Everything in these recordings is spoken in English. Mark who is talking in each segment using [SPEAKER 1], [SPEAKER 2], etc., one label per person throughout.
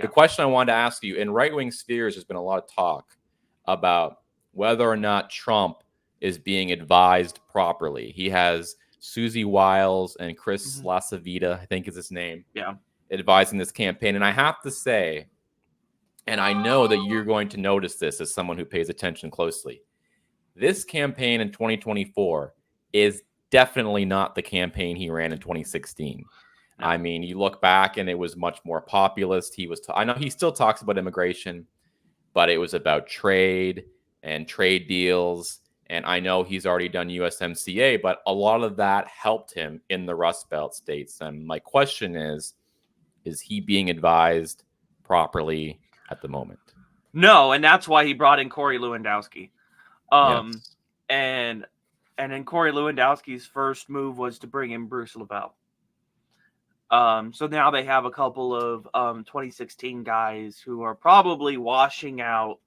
[SPEAKER 1] The question I wanted to ask you, in right-wing spheres, there's been a lot of talk about whether or not Trump is being advised properly. He has Susie Wiles and Chris Lacivita, I think is his name, advising this campaign. And I have to say, and I know that you're going to notice this as someone who pays attention closely, this campaign in 2024 is definitely not the campaign he ran in 2016. No. I mean, you look back and it was much more populist. I know he still talks about immigration, but it was about trade and trade deals. And I know he's already done USMCA, but a lot of that helped him in the Rust Belt states. And my question is he being advised properly at the moment?
[SPEAKER 2] No, and that's why he brought in Corey Lewandowski.
[SPEAKER 1] Yes.
[SPEAKER 2] And then Corey Lewandowski's first move was to bring in Bruce Lavelle. So now they have a couple of 2016 guys who are probably washing out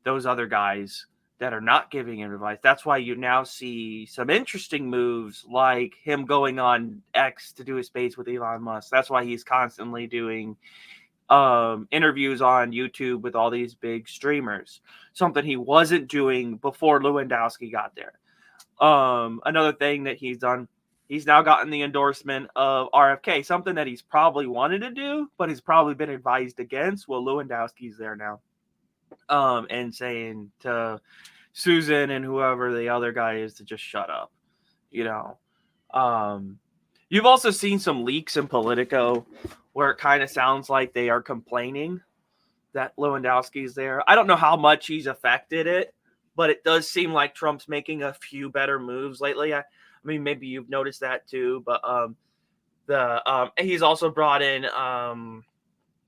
[SPEAKER 2] those other guys that are not giving him advice. That's why you now see some interesting moves like him going on X to do a space with Elon Musk. That's why he's constantly doing interviews on YouTube with all these big streamers, something he wasn't doing before Lewandowski got there. Another thing that he's done, he's now gotten the endorsement of RFK, something that he's probably wanted to do, but he's probably been advised against. Well, Lewandowski's there now, and saying to Susan and whoever the other guy is to just shut up. You've also seen some leaks in Politico where it kind of sounds like they are complaining that Lewandowski's there. I don't know how much he's affected it, but it does seem like Trump's making a few better moves lately. I mean, maybe you've noticed that too, but he's also brought in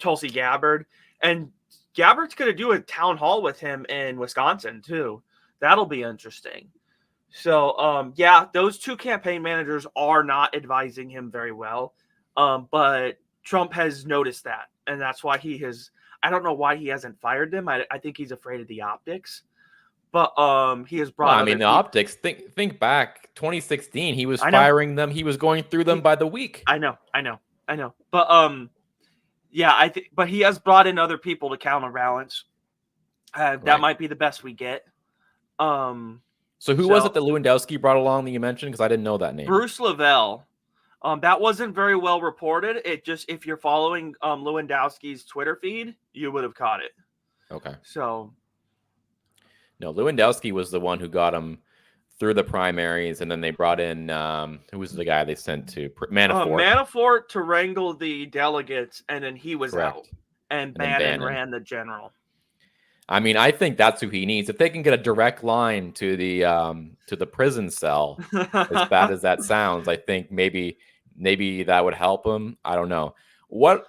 [SPEAKER 2] Tulsi Gabbard, and Gabbard's going to do a town hall with him in Wisconsin too. That'll be interesting. So, those two campaign managers are not advising him very well, but Trump has noticed that, and that's why I don't know why he hasn't fired them. I think he's afraid of the optics. But he has brought.
[SPEAKER 1] The optics. Think back, 2016. He was firing them. He was going through them by the week.
[SPEAKER 2] I know. But but he has brought in other people to counterbalance. That might be the best we get.
[SPEAKER 1] So who was it that Lewandowski brought along that you mentioned? Because I didn't know that name.
[SPEAKER 2] Bruce Lavelle. That wasn't very well reported. It just, if you're following Lewandowski's Twitter feed, you would have caught it.
[SPEAKER 1] Okay.
[SPEAKER 2] So.
[SPEAKER 1] No, Lewandowski was the one who got him through the primaries, and then they brought in who was the guy they sent to Manafort.
[SPEAKER 2] Manafort to wrangle the delegates, and then he was out, and Bannon ran the general.
[SPEAKER 1] I mean, I think that's who he needs. If they can get a direct line to the prison cell, as bad as that sounds, I think maybe that would help him. I don't know. What